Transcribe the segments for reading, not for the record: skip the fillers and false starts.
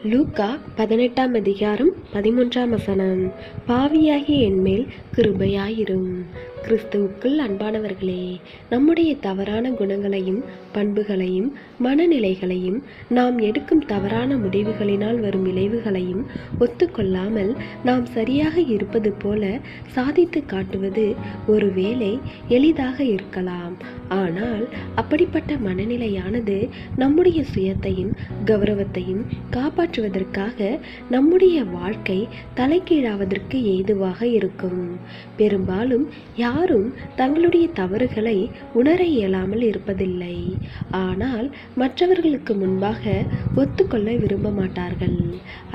லூக்கா 18ஆம் அதிகாரம் 13ஆம் வசனம். பாவியாகிய என்மேல் கிருபையாயிரும். கிறிஸ்துவுக்குள் அன்பானவர்களே, நம்முடைய தவறான குணங்களையும் பண்புகளையும் மனநிலைகளையும் நாம் எடுக்கும் தவறான முடிவுகளினால் வரும் விளைவுகளையும் ஒத்துக்கொள்ளாமல் நாம் சரியாக இருப்பது போல சாதித்து காட்டுவது ஒருவேளை எளிதாக இருக்கலாம். ஆனால் அப்படிப்பட்ட மனநிலையானது நம்முடைய சுயத்தையும் கௌரவத்தையும் காப்பாற்றுவதற்காக நம்முடைய வாழ்க்கை தலைகீழாவதற்கு ஏதுவாக இருக்கும். பெரும்பாலும் யாரும் தங்களுடைய தவறுகளை உணர இயலாமல் இருப்பதில்லை. ஆனால் மற்றவர்களுக்கு முன்பாக ஒத்துக்கொள்ள விரும்ப மாட்டார்கள்.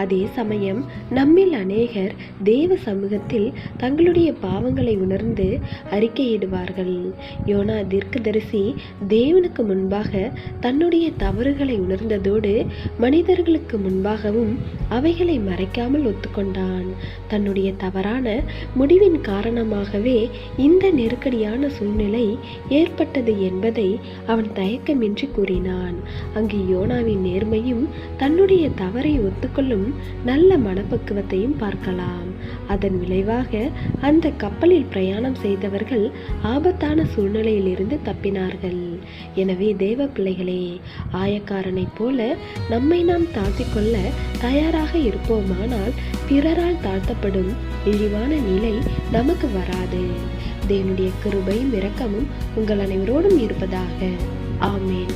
அதே சமயம் நம்மில் அநேகர் தேவ சமூகத்தில் தங்களுடைய பாவங்களை உணர்ந்து அறிக்கையிடுவார்கள். யோனா தீர்க்கதரிசி தேவனுக்கு முன்பாக தன்னுடைய தவறுகளை உணர்ந்ததோடு மனிதர்களுக்கு முன்பாகவும் அவைகளை மறைக்காமல் ஒத்துக்கொண்டான். தன்னுடைய தவறான முடிவின் காரணமாகவே இந்த நெருக்கடியான சூழ்நிலை ஏற்பட்டது என்பதை அவன் தயக்கமின்றி கூறினான். அங்கு யோனாவின் நேர்மையும் தன்னுடைய தவறை ஒத்துக்கொள்ளும் நல்ல மனப்பக்குவத்தையும் பார்க்கலாம். அதன் விளைவாக அந்த கப்பலில் பிரயாணம் செய்தவர்கள் ஆபத்தான சூழ்நிலையில் இருந்து தப்பினார்கள். எனவே தேவ பிள்ளைகளே, ஆயக்காரனைப் போல நம்மை நாம் தாழ்த்திக் கொள்ள தயாராக இருப்போமானால் பிறரால் தாழ்த்தப்படும் இழிவான நிலை நமக்கு வராது. தேவனுடைய கிருபையும் இரக்கமும் உங்கள் அனைவரோடும் இருப்பதாக. ஆமேன்.